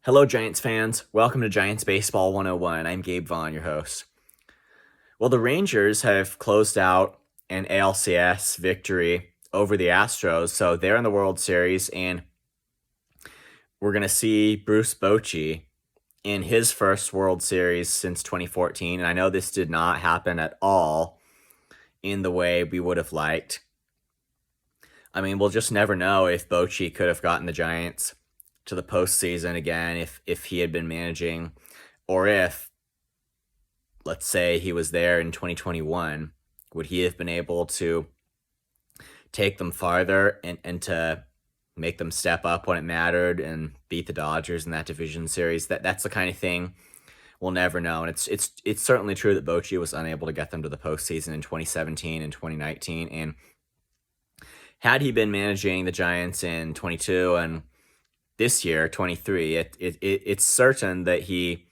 Hello, Giants fans. Welcome to Giants Baseball 101. I'm Gabe Vaughn, your host. Well, the Rangers have closed out an ALCS victory over the Astros, so they're in the World Series, and we're going to see Bruce Bochy in his first World Series since 2014. And I know this did not happen at all in the way we would have liked. I mean, we'll just never know if Bochy could have gotten the Giants to the postseason again if he had been managing, or if, let's say, he was there in 2021, would he have been able to take them farther and to make them step up when it mattered and beat the Dodgers in that division series? That's the kind of thing we'll never know. And it's certainly true that Bochy was unable to get them to the postseason in 2017 and 2019. And had he been managing the Giants in 22 and this year, 23, it's certain that he,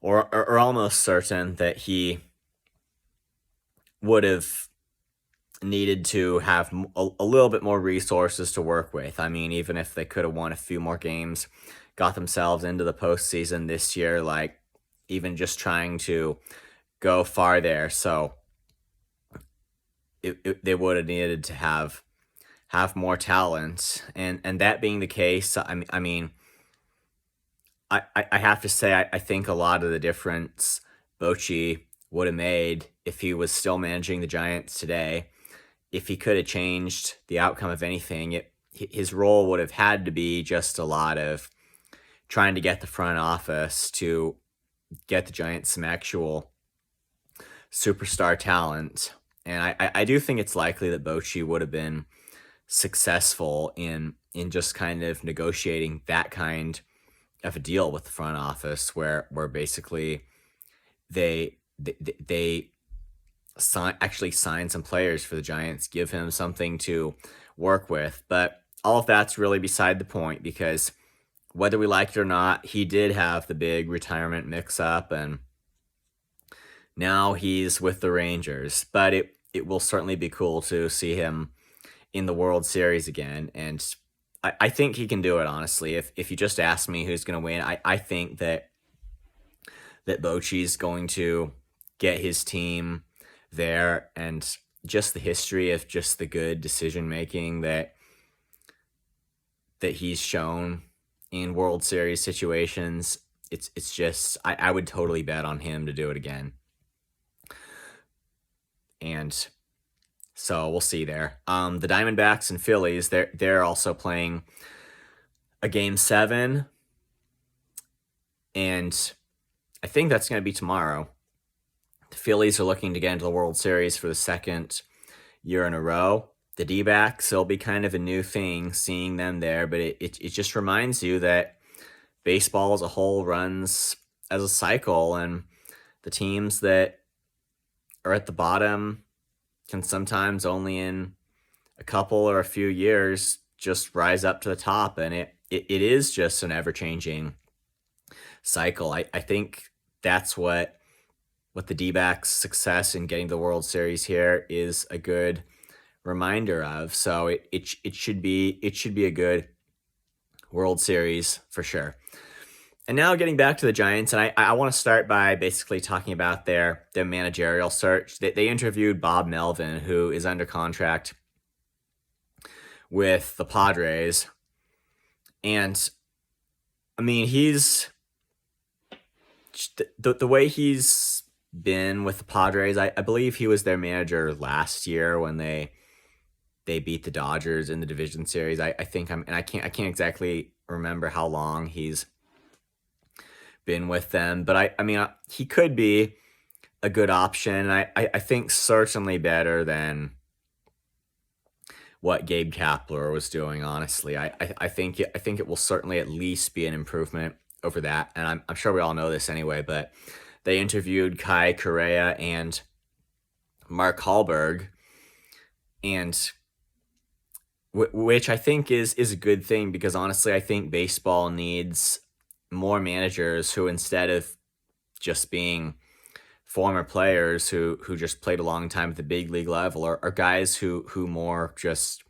or almost certain that he would have needed to have a little bit more resources to work with. I mean, even if they could have won a few more games, got themselves into the postseason this year, like even just trying to go far there. So they would have needed to have more talent, and that being the case, I mean, I have to say, I think a lot of the difference Bochy would have made if he was still managing the Giants today, if he could have changed the outcome of anything, his role would have had to be just a lot of trying to get the front office to get the Giants some actual superstar talent. And I do think it's likely that Bochy would have been successful in just kind of negotiating that kind of a deal with the front office, where basically they actually sign some players for the Giants, give him something to work with. But all of that's really beside the point, because whether we like it or not, he did have the big retirement mix-up, and now he's with the Rangers. But it will certainly be cool to see him in the World Series again, and I think he can do it, honestly. If you just ask me who's going to win, I think that Bochy's going to get his team there, and just the history of just the good decision-making that he's shown in World Series situations, it's just, I would totally bet on him to do it again. And so we'll see there. The Diamondbacks and Phillies, they're also playing a Game 7, and I think that's going to be tomorrow. The Phillies are looking to get into the World Series for the second year in a row. The D-backs, it'll be kind of a new thing seeing them there, but it just reminds you that baseball as a whole runs as a cycle, and the teams that are at the bottom can sometimes only in a couple or a few years just rise up to the top, and it is just an ever-changing cycle. I think that's what the D-backs' success in getting the World Series here is a good reminder of. So it should be a good World Series for sure. And now getting back to the Giants, and I want to start by basically talking about their managerial search. They interviewed Bob Melvin, who is under contract with the Padres. And, I mean, he's the way he's been with the Padres, I believe he was their manager last year when they beat the Dodgers in the division series. I think I can't exactly remember how long he's been with them, but I mean, he could be a good option. I think certainly better than what Gabe Kapler was doing, honestly. I think it will certainly at least be an improvement over that, and I'm sure we all know this anyway, but they interviewed Kai Correa and Mark Hallberg, and which I think is a good thing, because honestly, I think baseball needs more managers who, instead of just being former players who just played a long time at the big league level, are guys who more just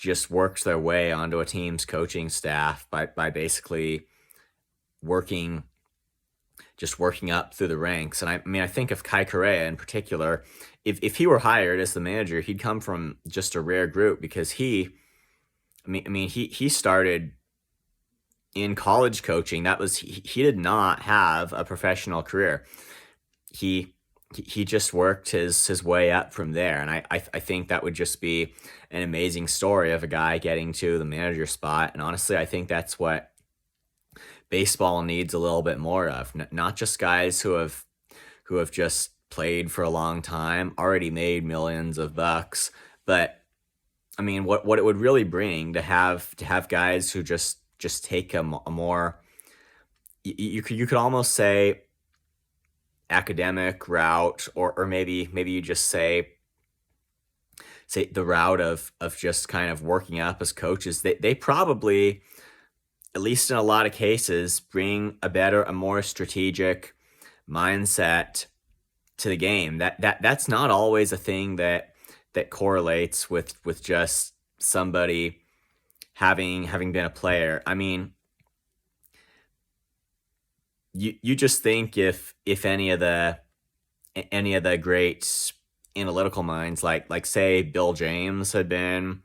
just worked their way onto a team's coaching staff by basically working working up through the ranks. And I mean, I think of Kai Correa in particular. If he were hired as the manager, he'd come from just a rare group because he started in college coaching. He did not have a professional career. He just worked his way up from there, and I think that would just be an amazing story of a guy getting to the manager spot. And honestly, I think that's what baseball needs a little bit more of. Not just guys who have just played for a long time, already made millions of bucks, but I mean, what it would really bring to have guys who just take a more, you could almost say, academic route, or maybe you just say the route of just kind of working up as coaches. They probably, at least in a lot of cases, bring a more strategic mindset to the game. That's not always a thing that correlates with just somebody having been a player. I mean, you just think if any of the great analytical minds, like say Bill James, had been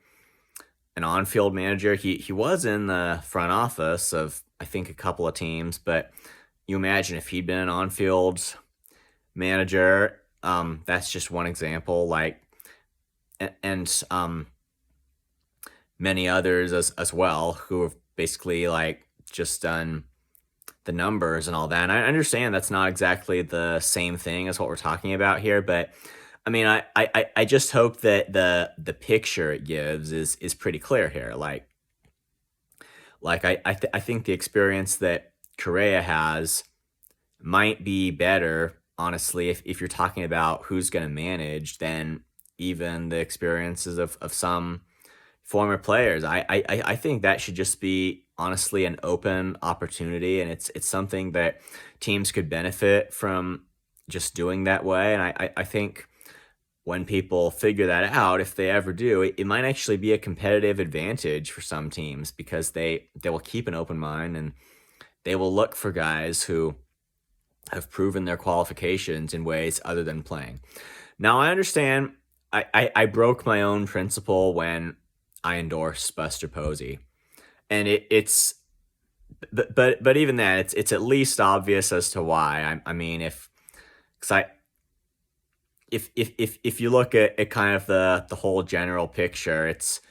an on-field manager. He was in the front office of, I think, a couple of teams, but you imagine if he'd been an on-field manager. That's just one example. And many others as well, who have basically just done the numbers and all that. And I understand that's not exactly the same thing as what we're talking about here, but I mean, I just hope that the picture it gives is pretty clear here. I think the experience that Correa has might be better, honestly, if you're talking about who's going to manage, than even the experiences of some former players. I think that should just be, honestly, an open opportunity, and it's something that teams could benefit from just doing that way. And I think when people figure that out, if they ever do, it might actually be a competitive advantage for some teams, because they will keep an open mind, and they will look for guys who have proven their qualifications in ways other than playing. Now, I understand I broke my own principle when I endorsed Buster Posey, and it's but even then, it's at least obvious as to why. I mean, if you look at kind of the whole general picture, it's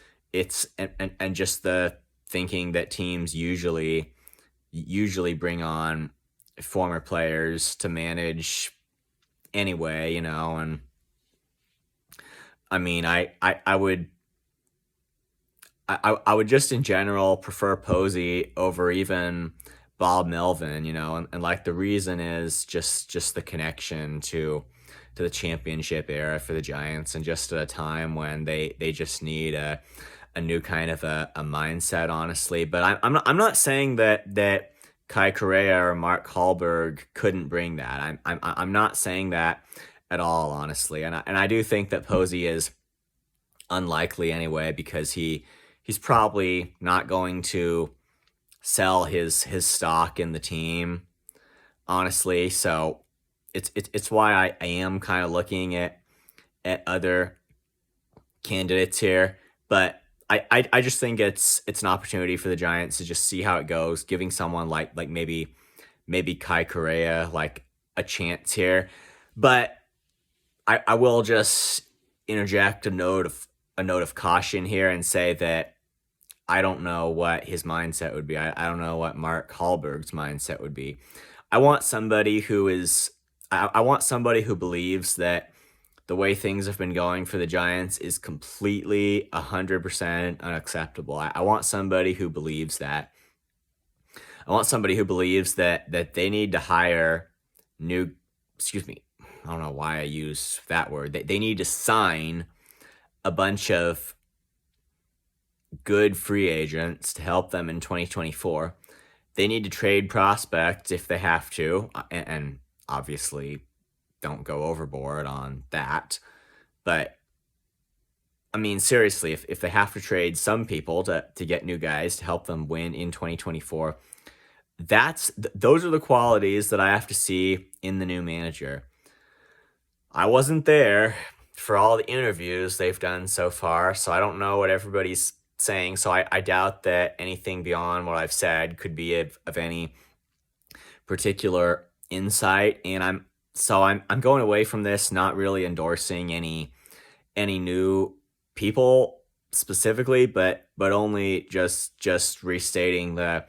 and just the thinking that teams usually bring on former players to manage anyway, and I mean, I would just in general prefer Posey over even Bob Melvin, and the reason is just the connection to the championship era for the Giants, and just at a time when they just need a new kind of a mindset, honestly. But I'm not saying that Kai Correa or Mark Hallberg couldn't bring that. I'm not saying that at all, honestly. And I do think that Posey is unlikely anyway, because he's probably not going to sell his stock in the team, honestly. So it's why I am kind of looking at other candidates here. But I just think it's an opportunity for the Giants to just see how it goes, giving someone like maybe Kai Correa a chance here. But I will just interject a note of caution here and say that I don't know what his mindset would be. I don't know what Mark Hallberg's mindset would be. I want somebody who believes that the way things have been going for the Giants is completely 100% unacceptable. I want somebody who believes that. I want somebody who believes that they need to hire I don't know why I use that word. They need to sign a bunch of good free agents to help them in 2024. They need to trade prospects if they have to, and obviously don't go overboard on that. But I mean, seriously, if they have to trade some people to get new guys to help them win in 2024, those are the qualities that I have to see in the new manager. I wasn't there for all the interviews they've done so far, so I don't know what everybody's saying. So I doubt that anything beyond what I've said could be of any particular insight. And I'm going away from this not really endorsing any new people specifically, but only just restating the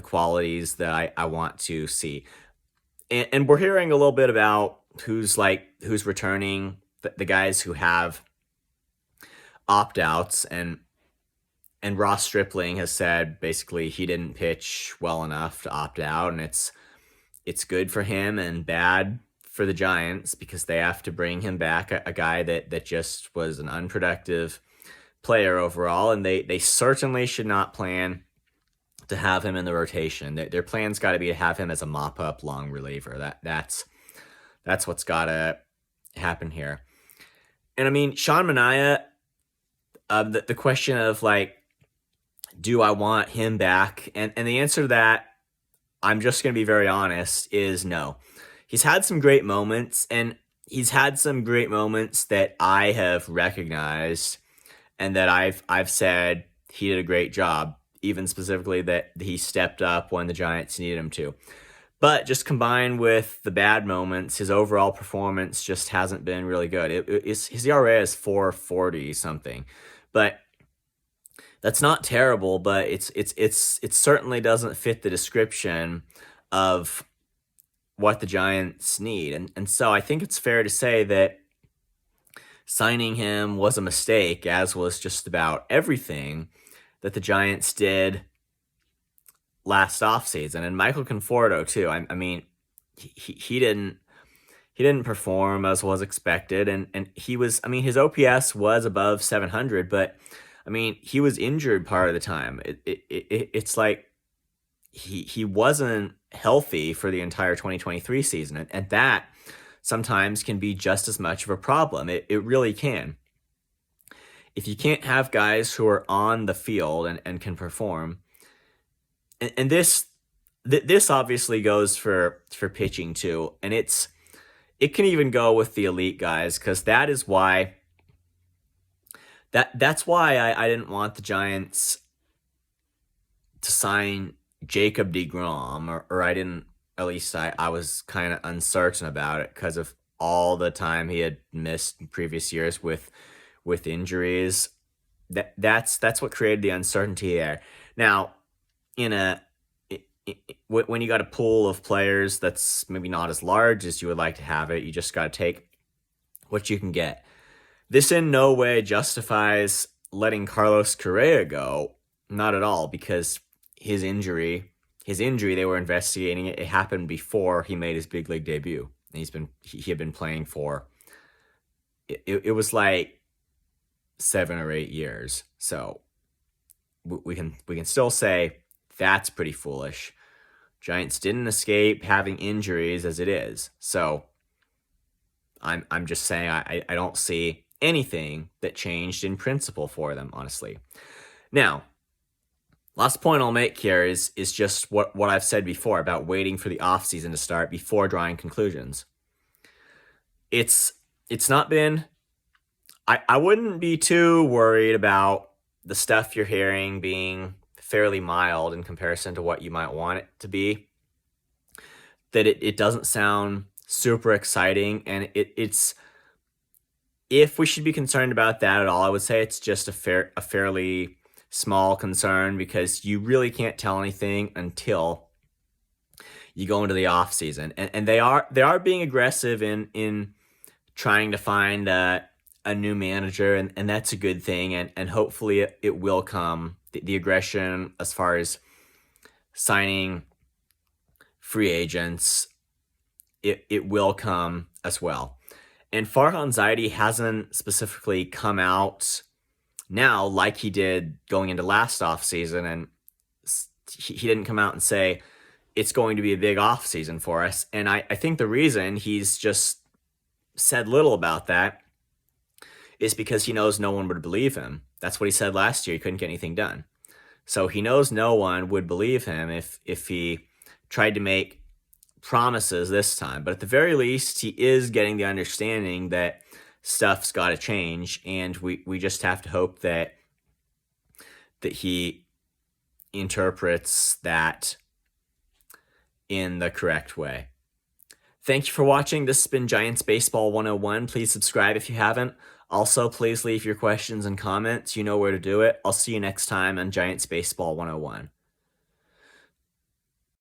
qualities that I want to see. And we're hearing a little bit about who's returning, the guys who have opt-outs, and Ross Stripling has said basically he didn't pitch well enough to opt out, and it's good for him and bad for the Giants because they have to bring him back, a guy that just was an unproductive player overall, and they certainly should not plan to have him in the rotation. Their plan's got to be to have him as a mop-up long reliever. That's what's got to happen here. And I mean, Sean Manaea, the question of like, do I want him back? And the answer to that, I'm just going to be very honest, is no. He's had some great moments, and he's had some great moments that I have recognized and that I've said he did a great job, even specifically that he stepped up when the Giants needed him to. But just combined with the bad moments, his overall performance just hasn't been really good. His ERA is 4.40 something, but that's not terrible. But it certainly doesn't fit the description of what the Giants need, and so I think it's fair to say that signing him was a mistake, as was just about everything that the Giants did last offseason. And Michael Conforto too. I mean, he didn't perform as was expected, and he was. I mean, his OPS was above 700, but I mean, he was injured part of the time. It's like he wasn't healthy for the entire 2023 season, and that sometimes can be just as much of a problem. It really can. If you can't have guys who are on the field and can perform, and this obviously goes for pitching too, and it can even go with the elite guys, because that's why I didn't want the Giants to sign Jacob deGrom, or I didn't. At least I was kind of uncertain about it because of all the time he had missed in previous years with injuries. That's what created the uncertainty there. Now, when you got a pool of players that's maybe not as large as you would like to have it, you just got to take what you can get. This in no way justifies letting Carlos Correa go, not at all, because his injury, they were investigating it. It happened before he made his big league debut. And he had been playing for, it was like 7 or 8 years. So we can still say that's pretty foolish. Giants didn't escape having injuries as it is. So I'm just saying I don't see anything that changed in principle for them, honestly. Now, last point I'll make here is just what I've said before about waiting for the offseason to start before drawing conclusions. It's not been... I wouldn't be too worried about the stuff you're hearing being fairly mild in comparison to what you might want it to be. That it doesn't sound super exciting, and it's... If we should be concerned about that at all, I would say it's just a fairly small concern, because you really can't tell anything until you go into the off season, and they are being aggressive in trying to find a new manager, and that's a good thing, and hopefully it will come. The aggression as far as signing free agents, it will come as well. And Farhan Zaidi hasn't specifically come out now like he did going into last offseason, and he didn't come out and say it's going to be a big offseason for us. And I think the reason he's just said little about that is because he knows no one would believe him. That's what he said last year. He couldn't get anything done. So he knows no one would believe him if he tried to make promises this time. But at the very least, he is getting the understanding that stuff's got to change, and we just have to hope that he interprets that in the correct way. Thank you for watching. This has been Giants Baseball 101. Please subscribe if you haven't. Also, please leave your questions and comments. You know where to do it. I'll see you next time on Giants Baseball 101.